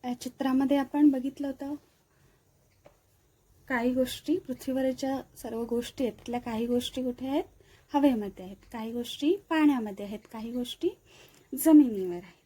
या चित्रामध्ये आपण बघितलं होतं काही गोष्टी पृथ्वीवरच्या सर्व गोष्टी आहेत त्यातल्या काही गोष्टी कुठे आहेत, हवेमध्ये आहेत, काही गोष्टी पाण्यामध्ये आहेत, काही गोष्टी जमिनीवर आहेत.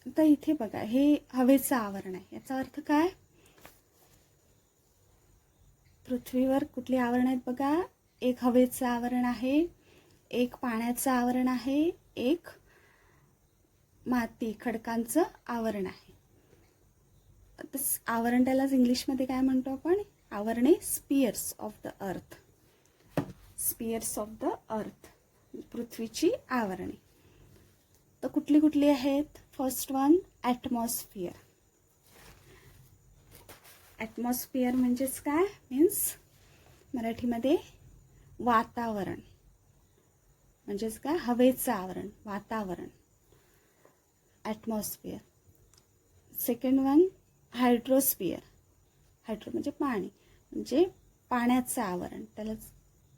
आता इथे बघा, हे हवेचं आवरण आहे. याचा अर्थ काय? पृथ्वीवर कुठली आवरण आहेत बघा, एक हवेचं आवरण आहे, एक पाण्याचं आवरण आहे, एक माती खडकांचं आवरण आहे. आवरण त्यालाच इंग्लिशमध्ये काय म्हणतो आपण? आवरणे spheres of the earth. Spheres of the earth, पृथ्वीची आवरणे. तर कुठली कुठली आहेत? First one, atmosphere. ॲटमॉस्फिअर म्हणजेच काय? मीन्स मराठीमध्ये वातावरण, म्हणजेच काय? हवेचं आवरण, वातावरण, atmosphere. Second one, hydrosphere. Hydro म्हणजे पाणी, म्हणजे पाण्याचं आवरण, त्यालाच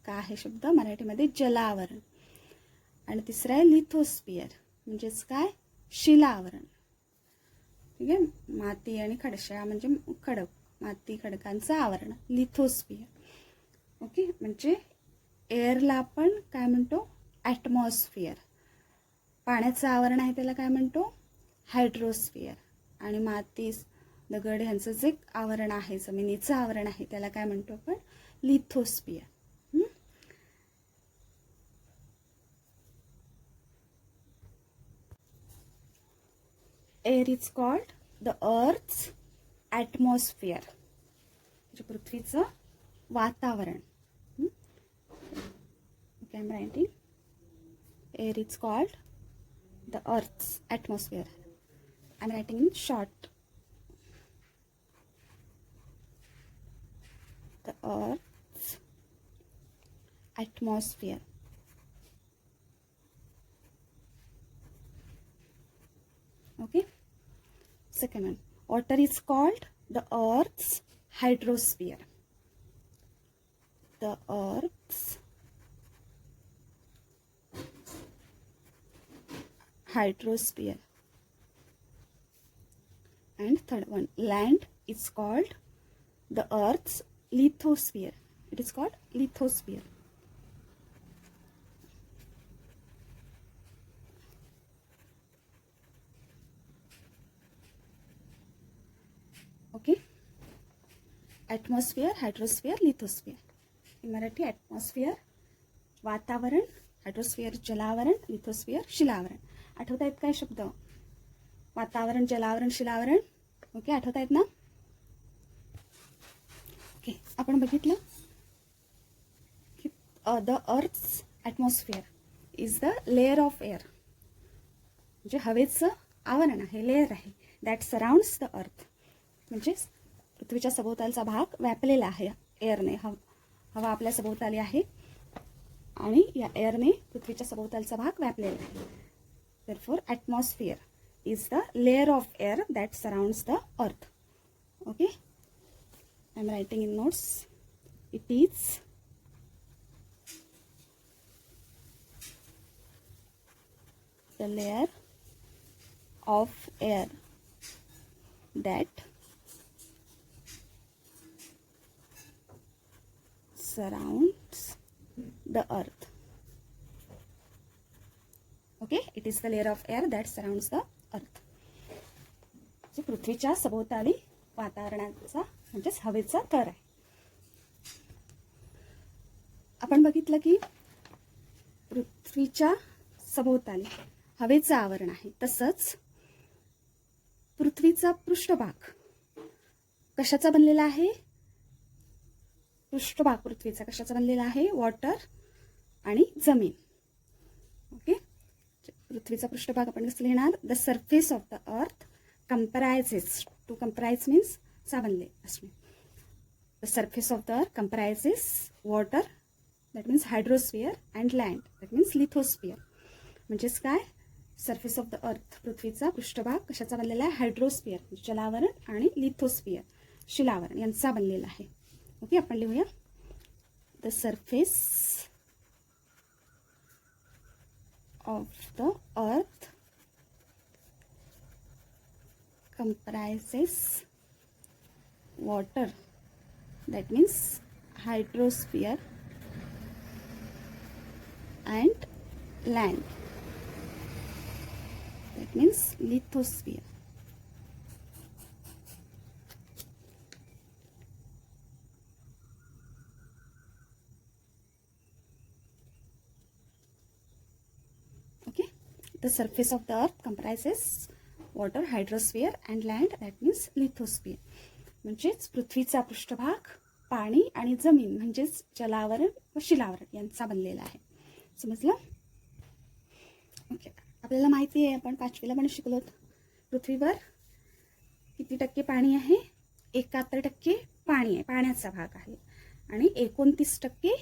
काय आहे शब्द मराठीमध्ये? जलावरण. आणि तिसरं आहे लिथोस्फिअर, म्हणजेच काय? शिलावरण. ठीक आहे, माती आणि खडशा म्हणजे खडक, माती खडकांचं आवरण, लिथोस्फिअर. ओके, म्हणजे एअरला आपण काय म्हणतो? ॲटमॉस्फिअर. पाण्याचं आवरण आहे त्याला काय म्हणतो? हायड्रोस्फिअर. आणि माती, दगड ह्यांचं जे आवरण आहे, जमिनीचं आवरण आहे, त्याला काय म्हणतो आपण? Lithosphere. Air is called the earth's atmosphere, म्हणजे पृथ्वीचं वातावरण. Okay, I am writing. Air is called the earth's atmosphere. I am writing in short. The earth's atmosphere. Okay, second one, water is called the earth's hydrosphere. The earth's hydrosphere. And third one, land is called the earth's lithosphere. It is called lithosphere. Okay, atmosphere, hydrosphere, lithosphere. Marathi atmosphere वातावरण, hydrosphere जलावरण, लिथोस्फिअर शिलावरण. आठवत आहेत काय शब्द? वातावरण, जलावरण, शिलावरण. Okay, आठवत आहेत ना? Okay, आपण बघितलं की the earth's atmosphere is the layer of air, म्हणजे हवेचं आवरण आहे, लेअर आहे, दॅट सराउंड्स द अर्थ. म्हणजे पृथ्वीच्या सभोवतालचा भाग व्यापलेला आहे एअरने. हवा आपल्या सभोवताली आहे आणि या एअरने पृथ्वीच्या सभोवतालचा भाग व्यापलेला आहे. Therefore atmosphere is the layer of air that surrounds the earth. Okay, I am writing in notes. It is the layer of air that surrounds the earth. Okay, it is the layer of air that surrounds the earth. जे पृथ्वीच्या सभोवताली वातावरणाचा म्हणजेच हवेचा थर आहे. आपण बघितलं की पृथ्वीच्या सभोवताली हवेचं आवरण आहे. तसंच पृथ्वीचा पृष्ठभाग कशाचा बनलेला आहे? पृष्ठभाग पृथ्वीचा कशाचा बनलेला आहे? वॉटर आणि जमीन. ओके, पृथ्वीचा पृष्ठभाग आपण कसं लिहिणार? The surface of the earth comprises. To comprise means चा बनले असणे. The surface of the earth comprises water, that means hydrosphere, and land, that means lithosphere. म्हणजेच काय? सरफेस ऑफ द अर्थ, पृथ्वीचा पृष्ठभाग कशाचा बनलेला आहे? हायड्रोस्फिअर जलावरण आणि लिथोस्फिअर शिलावरण यांचा बनलेला आहे. ओके, आपण लिहूया. The surface of the earth comprises water, that means hydrosphere, and land, that means lithosphere. Okay, the surface of the earth comprises water, hydrosphere, and land, that means lithosphere. म्हणजेच पृथ्वीचा पृष्ठभाग पाणी आणि जमीन म्हणजेच जलावरण व शिलावरण यांचा बनलेला आहे. समजलं? ओके, आपल्याला माहिती आहे, आपण 5वीला पण शिकलो, पृथ्वीवर किती टक्के पाणी आहे? 71% पाणी आहे, पाण्याचा भाग आहे, आणि 29%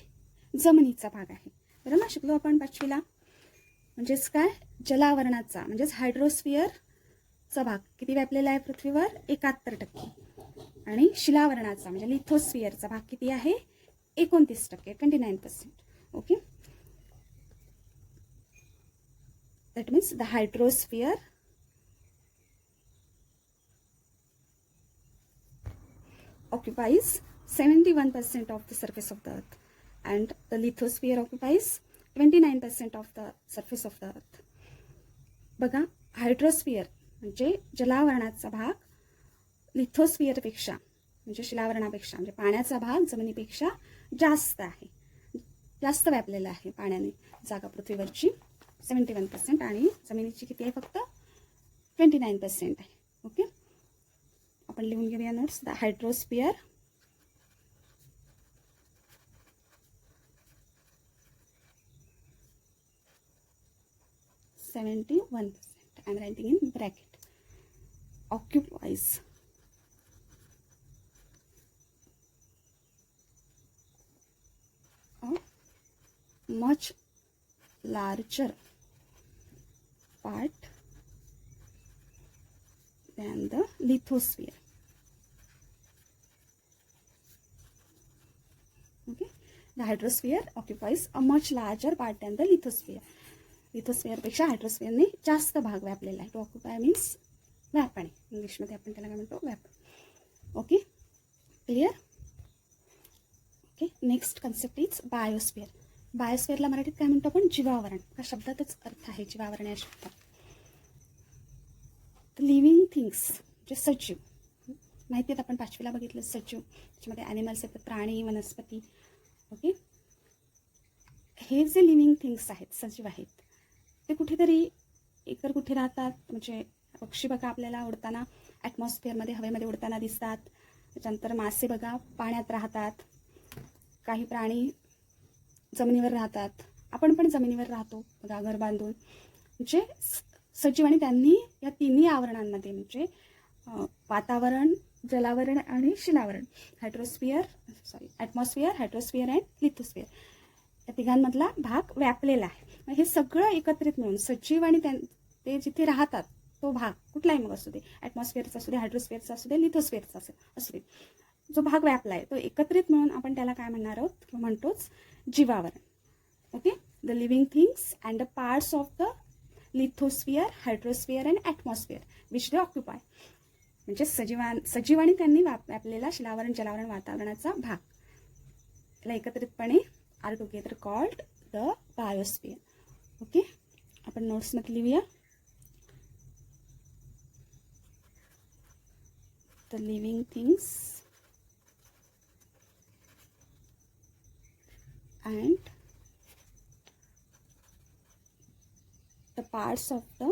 जमिनीचा भाग आहे. बरोबर ना, शिकलो आपण 5वीला. म्हणजेच काय? जलावरणाचा म्हणजेच हायड्रोस्फिअरचा भाग किती व्यापलेला आहे पृथ्वीवर? 71%. आणि शिलावरणाचा म्हणजे लिथोस्फिअरचा भाग किती आहे? 29%, 29%. Okay, that means the hydrosphere occupies 71% of the surface of the earth, and the lithosphere occupies 29% of the surface of the earth. बघा, हायड्रोस्फिअर म्हणजे जलावरणाचा भाग लिथोस्फिअरपेक्षा म्हणजे शिलावरणापेक्षा म्हणजे पाण्याचा भाग जमिनीपेक्षा जास्त आहे, जास्त व्यापलेला आहे पाण्याने जागा पृथ्वीवरची 71%, आणि जमिनीची किती आहे? फक्त 29% आहे. ओके, आपण लिहून घेऊया notes. The hydrosphere I'm writing in bracket, occupies a much larger part than the lithosphere. Okay, the hydrosphere occupies a much larger part than the lithosphere. लिथोस्फिअर पेक्षा हायड्रोस्फिअरने जास्त भाग व्यापलेला आहे. टू ऑक्युपाय मीन्स व्यापणे, इंग्लिशमध्ये आपण त्याला काय म्हणतो? व्याप. Okay, clear? Okay, next concept is biosphere. बायोस्फिअरला मराठीत काय म्हणतो आपण? जीवावरण. हा शब्दातच अर्थ आहे जीवावरण या शब्दात. लिव्हिंग थिंग्स म्हणजे सजीव, माहिती आहेत, आपण 5वीला बघितलं सजीव, त्याच्यामध्ये ॲनिमल्स येतात, प्राणी, वनस्पती. ओके, हे जे लिव्हिंग थिंग्स आहेत, सजीव आहेत, ते कुठेतरी इतर कुठे राहतात. म्हणजे पक्षी बघा आपल्याला उडताना ॲटमॉस्फिअरमध्ये, हवेमध्ये उडताना दिसतात. त्याच्यानंतर मासे बघा पाण्यात राहतात. काही प्राणी जमिनीवर राहतात. आपण पण जमिनीवर राहतो बघा, घर बांधून. म्हणजे सजीव, आणि त्यांनी या तिन्ही आवरणांमध्ये म्हणजे वातावरण, जलावरण आणि शिलावरण, ॲटमॉस्फिअर, हायड्रोस्फिअर अँड लिथोस्फिअर, या तिघांमधला भाग व्यापलेला आहे. हे सगळं एकत्रित मिळून सजीव आणि ते जिथे राहतात तो भाग कुठलाही मग असू दे, ॲटमॉस्फिअरचा असू दे, हायड्रोस्फिअरचा असू दे, लिथोस्फिअरचा असू दे, जो भाग व्यापला आहे तो एकत्रित मिळून आपण त्याला काय म्हणणार आहोत? किंवा म्हणतोच जीवावरण. Okay, the living things and the parts of the lithosphere, hydrosphere and atmosphere which they occupy, म्हणजे सजीव आणि त्यांनी व्यापलेला शिलावरण, जलावरण, वातावरणाचा भाग, याला एकत्रितपणे are together called the biosphere. Okay, आपण नोट्समध्ये लिहूया. The living things and the parts of the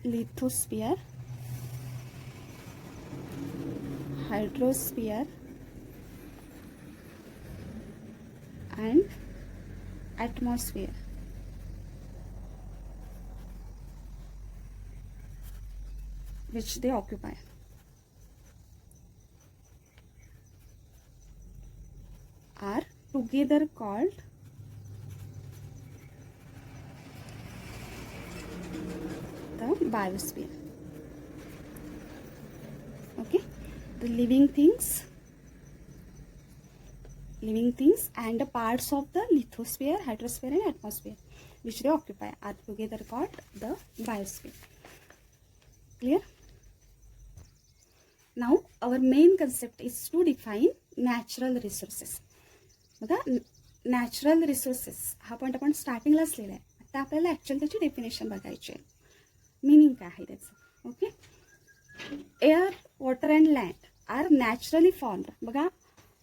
lithosphere, hydrosphere and atmosphere which they occupy are together called the biosphere. Okay, the living things living things and the parts of the lithosphere, hydrosphere and atmosphere which they occupy are together called the biosphere. Clear? Now our main concept is to define natural resources. बघा, natural resources हा point आपण स्टार्टिंगलाच लिहिला आहे. आता आपल्याला actually त्याची definition बघायची आहे, मीनिंग काय आहे त्याचं. Okay, air, water and land are naturally formed. बघा,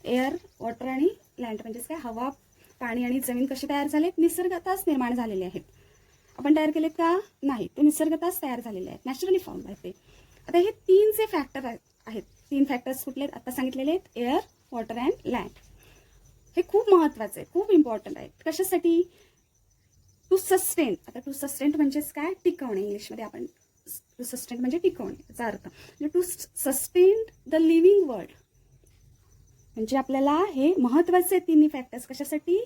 एअर, वॉटर आणि लँड म्हणजेच काय, हवा, पाणी आणि जमीन कशी तयार झालेत? निसर्गताच निर्माण झालेले आहेत. आपण तयार केलेत का? नाही, ते निसर्गताच तयार झालेले आहेत, नॅचरली फॉर्म आहेत ते. आता हे तीन जे फॅक्टर आहेत, तीन फॅक्टर्स कुठले आहेत आता सांगितलेले आहेत? Air, water and land. हे खूप महत्त्वाचे आहे, खूप इम्पॉर्टंट आहेत. कशासाठी? To sustain. आता टू सस्टेन म्हणजेच काय? टिकवणे. इंग्लिशमध्ये आपण टू सस्टेन म्हणजे टिकवणे याचा अर्थ. म्हणजे to sustain the living world. म्हणजे आपल्याला हे महत्त्वाचे तिन्ही फॅक्टर्स कशासाठी?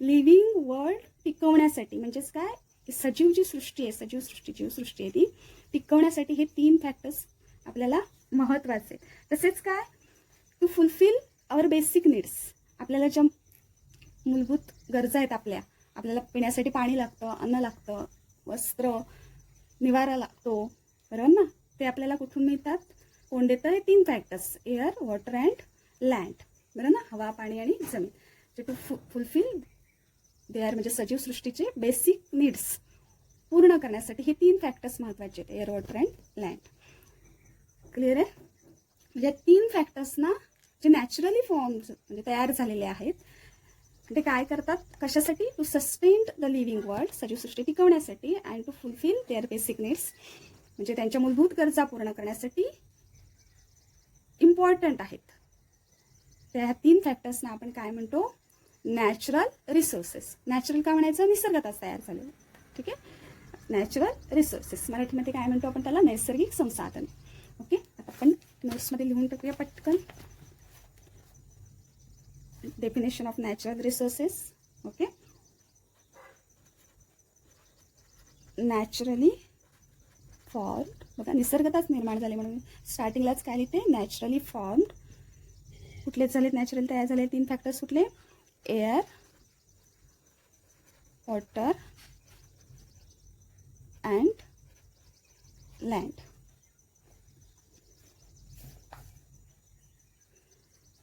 लिव्हिंग वर्ल्ड टिकवण्यासाठी. म्हणजेच काय? सजीव जी सृष्टी आहे, जीवसृष्टी आहे ती टिकवण्यासाठी हे तीन फॅक्टर्स आपल्याला महत्त्वाचे. तसेच काय? To fulfil our basic needs. आपल्याला ज्या मूलभूत गरजा आहेत आपल्याला पिण्यासाठी पाणी लागतं, अन्न लागतं, वस्त्र, निवारा लागतो, बरोबर ना? ते आपल्याला कुठून मिळतात? कोण देतं? हे तीन factors, air, water and land, बरोबर ना? हवा, पाणी आणि जमीन. जे टू फुलफिल दे आर म्हणजे सजीव सृष्टीचे बेसिक नीड्स पूर्ण करण्यासाठी हे तीन फॅक्टर्स महत्त्वाचे आहेत, air, water and land. Clear आहे? म्हणजे तीन फॅक्टर्सना जे नॅचरली फॉर्म्स म्हणजे तयार झालेले आहेत ते काय करतात? कशासाठी? To sustain the living world, सजीवसृष्टी टिकवण्यासाठी, and to fulfil their basic needs म्हणजे त्यांच्या मूलभूत गरजा पूर्ण करण्यासाठी इम्पॉर्टंट आहेत. त्या तीन फॅक्टर्सना आपण काय म्हणतो? Natural resources. नॅचरल का म्हणायचं? निसर्गातच तयार झालेलं. ठीक आहे, नॅचरल रिसोर्सेस. मराठीमध्ये काय म्हणतो आपण त्याला? नैसर्गिक संसाधन. ओके, आता आपण नोट्समध्ये लिहून टाकूया पटकन. Definition of natural resources. Okay, naturally formed. बघा, निसर्गताच निर्माण झाले म्हणून स्टार्टिंगलाच काय लिहिते? Naturally formed. कुठले झालेत नॅचरली तयार झाले? तीन फॅक्टर्स कुठले? Air, water and land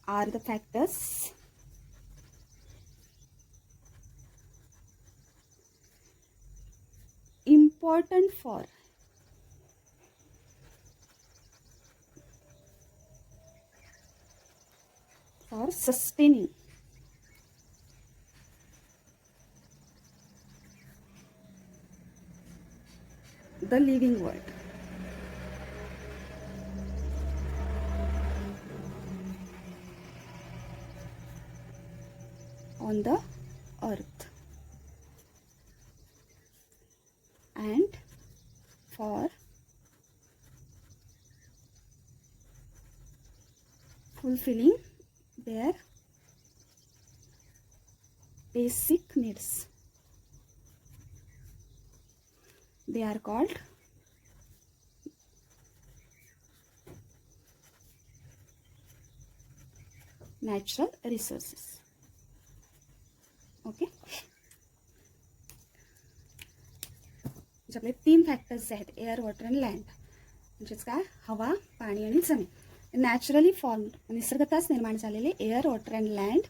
are the factors important for sustaining the living world. On the earth and for fulfilling their basic needs. They are called natural resources. Okay, म्हणजे आपले तीन factors जे आहेत, air, water and land म्हणजेच काय? हवा, पाणी आणि जमीन. नॅचरली फॉर्म्ड निसर्गताच निर्माण झालेले air, water and land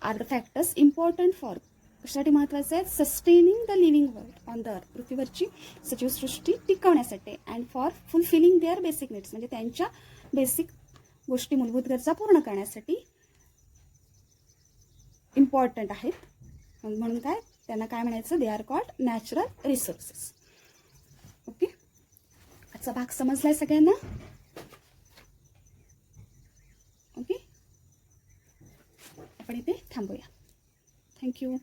are the factors important for कशासाठी महत्त्वाचे आहेत? Sustaining the living world on the earth, पृथ्वीवरची सजीवसृष्टी टिकवण्यासाठी, and for fulfilling their basic needs म्हणजे त्यांच्या बेसिक गोष्टी, मूलभूत गरजा पूर्ण करण्यासाठी इम्पॉर्टंट आहेत. म्हणून काय त्यांना काय म्हणायचं? They are called natural resources. Okay, आजचा भाग समजलाय सगळ्यांना? ओके, आपण इथे थांबूया. थँक्यू.